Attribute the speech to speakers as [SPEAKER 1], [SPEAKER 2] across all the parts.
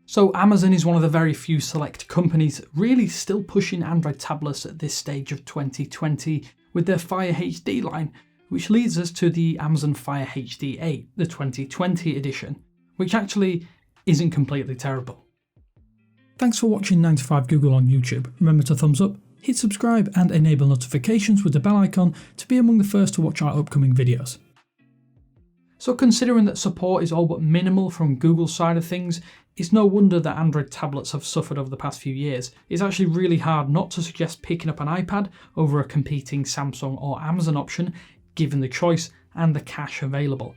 [SPEAKER 1] So Amazon is one of the very few select companies really still pushing Android tablets at this stage of 2020 with their Fire HD line, which leads us to the Amazon Fire HD 8, the 2020 edition, which actually isn't completely terrible. Thanks for watching 9 to 5 Google on YouTube. Remember to thumbs up, hit subscribe and enable notifications with the bell icon to be among the first to watch our upcoming videos. So considering that support is all but minimal from Google's side of things, it's no wonder that Android tablets have suffered over the past few years. It's actually really hard not to suggest picking up an iPad over a competing Samsung or Amazon option, given the choice and the cash available.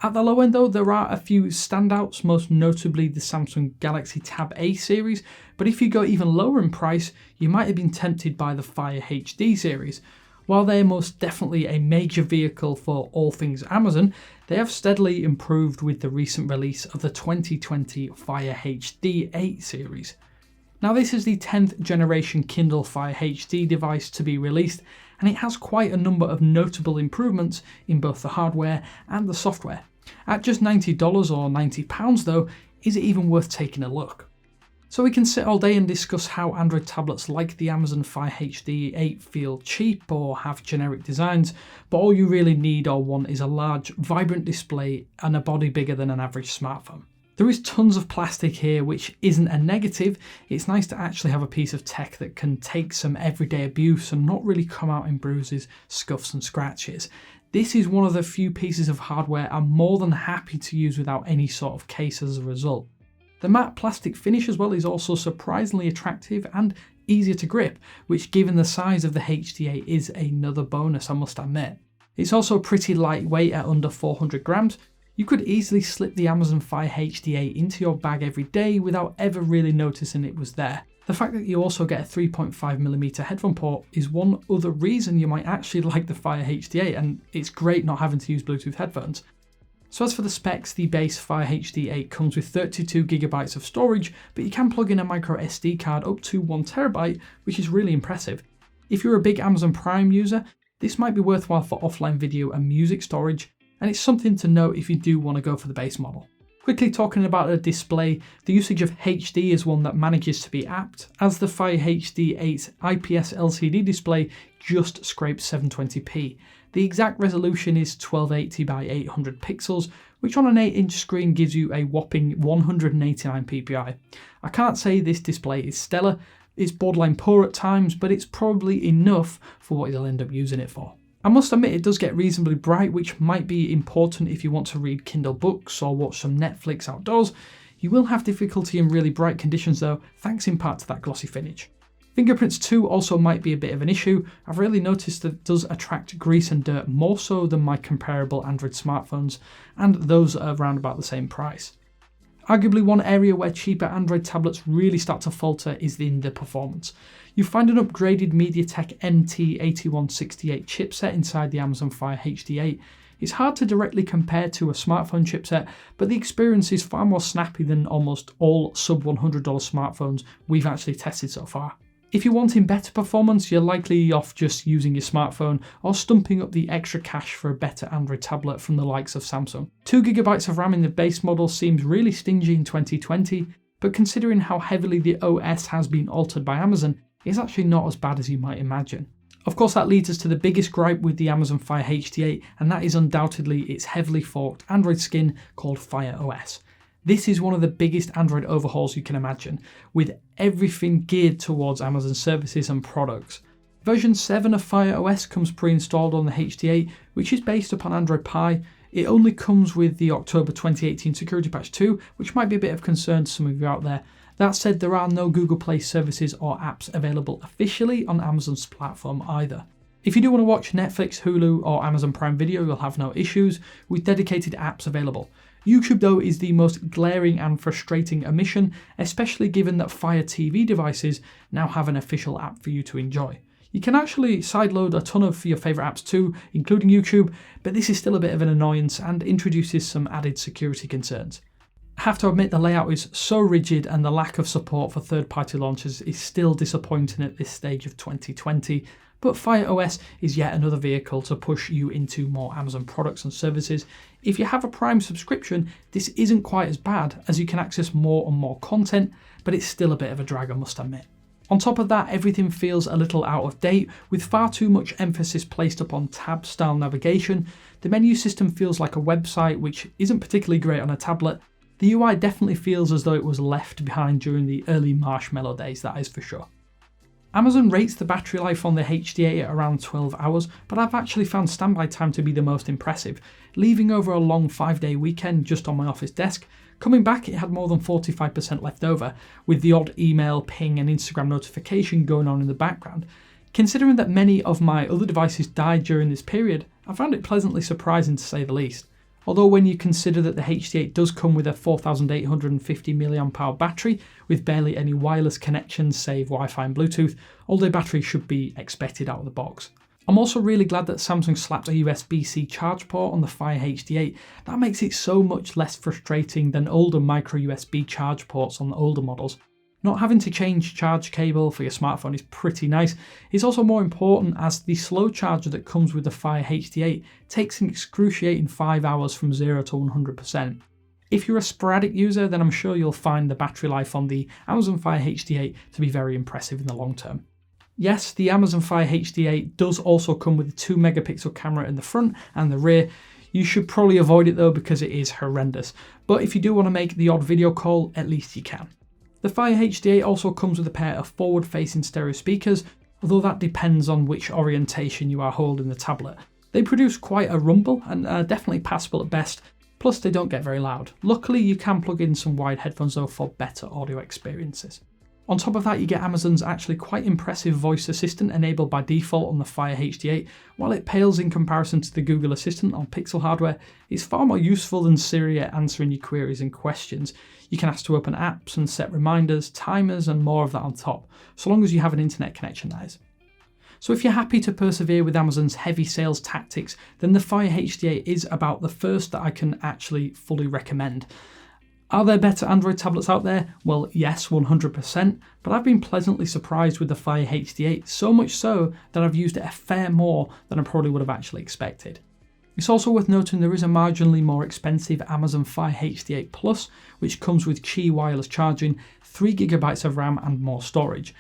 [SPEAKER 1] At the low end though, there are a few standouts, most notably the Samsung Galaxy Tab A series, but if you go even lower in price, you might have been tempted by the Fire HD series. While they are most definitely a major vehicle for all things Amazon, they have steadily improved with the recent release of the 2020 Fire HD 8 series. Now this is the 10th generation Kindle Fire HD device to be released, and it has quite a number of notable improvements in both the hardware and the software. At just $90 or £90 though, is it even worth taking a look? So we can sit all day and discuss how Android tablets like the Amazon Fire HD 8 feel cheap or have generic designs, but all you really need or want is a large, vibrant display and a body bigger than an average smartphone. There is tons of plastic here, which isn't a negative. It's nice to actually have a piece of tech that can take some everyday abuse and not really come out in bruises, scuffs and scratches. This is one of the few pieces of hardware I'm more than happy to use without any sort of case as a result. The matte plastic finish as well is also surprisingly attractive and easier to grip, which given the size of the HD8 is another bonus, I must admit. It's also pretty lightweight at under 400 grams. You could easily slip the Amazon Fire HD8 into your bag every day without ever really noticing it was there. The fact that you also get a 3.5mm headphone port is one other reason you might actually like the Fire HD8, and it's great not having to use Bluetooth headphones. So as for the specs, the base Fire HD 8 comes with 32GB of storage, but you can plug in a micro SD card up to 1TB, which is really impressive. If you're a big Amazon Prime user, this might be worthwhile for offline video and music storage, and it's something to note if you do want to go for the base model. Quickly talking about the display, the usage of HD is one that manages to be apt, as the Fire HD 8's IPS LCD display just scrapes 720p. The exact resolution is 1280 by 800 pixels, which on an 8-inch screen gives you a whopping 189 ppi. I can't say this display is stellar, it's borderline poor at times, but it's probably enough for what you'll end up using it for. I must admit it does get reasonably bright, which might be important if you want to read Kindle books or watch some Netflix outdoors. You will have difficulty in really bright conditions though, thanks in part to that glossy finish. Fingerprints too also might be a bit of an issue. I've really noticed that it does attract grease and dirt more so than my comparable Android smartphones, and those are around about the same price. Arguably one area where cheaper Android tablets really start to falter is in the performance. You find an upgraded MediaTek MT8168 chipset inside the Amazon Fire HD 8. It's hard to directly compare to a smartphone chipset, but the experience is far more snappy than almost all sub $100 smartphones we've actually tested so far. If you're wanting better performance, you're likely off just using your smartphone or stumping up the extra cash for a better Android tablet from the likes of Samsung. 2GB of RAM in the base model seems really stingy in 2020, but considering how heavily the OS has been altered by Amazon, it's actually not as bad as you might imagine. Of course, that leads us to the biggest gripe with the Amazon Fire HD 8, and that is undoubtedly its heavily forked Android skin called Fire OS. This is one of the biggest Android overhauls you can imagine, with everything geared towards Amazon services and products. Version 7 of Fire OS comes pre-installed on the HD8, which is based upon Android Pie. It only comes with the October 2018 Security Patch 2, which might be a bit of concern to some of you out there. That said, there are no Google Play services or apps available officially on Amazon's platform either. If you do want to watch Netflix, Hulu or Amazon Prime Video, you'll have no issues with dedicated apps available. YouTube though is the most glaring and frustrating omission, especially given that Fire TV devices now have an official app for you to enjoy. You can actually sideload a ton of your favourite apps too, including YouTube, but this is still a bit of an annoyance and introduces some added security concerns. I have to admit the layout is so rigid and the lack of support for third-party launchers is still disappointing at this stage of 2020, But Fire OS is yet another vehicle to push you into more Amazon products and services. If you have a Prime subscription, this isn't quite as bad as you can access more and more content, but it's still a bit of a drag, I must admit. On top of that, everything feels a little out of date, with far too much emphasis placed upon tab-style navigation. The menu system feels like a website, which isn't particularly great on a tablet. The UI definitely feels as though it was left behind during the early Marshmallow days, that is for sure. Amazon rates the battery life on the HD8 at around 12 hours, but I've actually found standby time to be the most impressive, leaving over a long 5-day weekend just on my office desk. Coming back, it had more than 45% left over, with the odd email, ping and Instagram notification going on in the background. Considering that many of my other devices died during this period, I found it pleasantly surprising to say the least. Although when you consider that the HD8 does come with a 4850 mAh battery with barely any wireless connections save Wi-Fi and Bluetooth, all-day battery should be expected out of the box. I'm also really glad that Samsung slapped a USB-C charge port on the Fire HD8. That makes it so much less frustrating than older micro USB charge ports on the older models. Not having to change charge cable for your smartphone is pretty nice. It's also more important as the slow charger that comes with the Fire HD8 takes an excruciating 5 hours from 0 to 100%. If you're a sporadic user, then I'm sure you'll find the battery life on the Amazon Fire HD8 to be very impressive in the long term. Yes, the Amazon Fire HD8 does also come with a 2-megapixel camera in the front and the rear. You should probably avoid it though because it is horrendous, but if you do want to make the odd video call, at least you can. The Fire HD8 also comes with a pair of forward-facing stereo speakers, although that depends on which orientation you are holding the tablet. They produce quite a rumble and are definitely passable at best, plus they don't get very loud. Luckily you can plug in some wired headphones though for better audio experiences. On top of that, you get Amazon's actually quite impressive voice assistant enabled by default on the Fire HD8. While it pales in comparison to the Google Assistant on Pixel hardware, it's far more useful than Siri at answering your queries and questions. You can ask to open apps and set reminders, timers and more of that on top, so long as you have an internet connection that is. So if you're happy to persevere with Amazon's heavy sales tactics, then the Fire HD8 is about the first that I can actually fully recommend. Are there better Android tablets out there? Well, yes, 100%, but I've been pleasantly surprised with the Fire HD8, so much so that I've used it a fair more than I probably would have actually expected. It's also worth noting there is a marginally more expensive Amazon Fire HD8 Plus, which comes with Qi wireless charging, 3GB of RAM and more storage.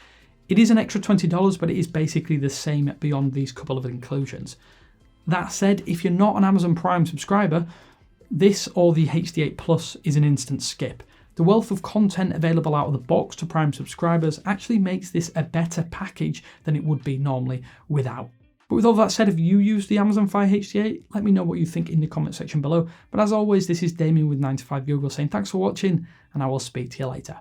[SPEAKER 1] It is an extra $20, but it is basically the same beyond these couple of inclusions. That said, if you're not an Amazon Prime subscriber, this or the HD8 Plus is an instant skip. The wealth of content available out of the box to Prime subscribers actually makes this a better package than it would be normally without. But with all that said, if you use the Amazon Fire HD8, let me know what you think in the comment section below. But as always, this is Damien with 9to5Google saying thanks for watching, and I will speak to you later.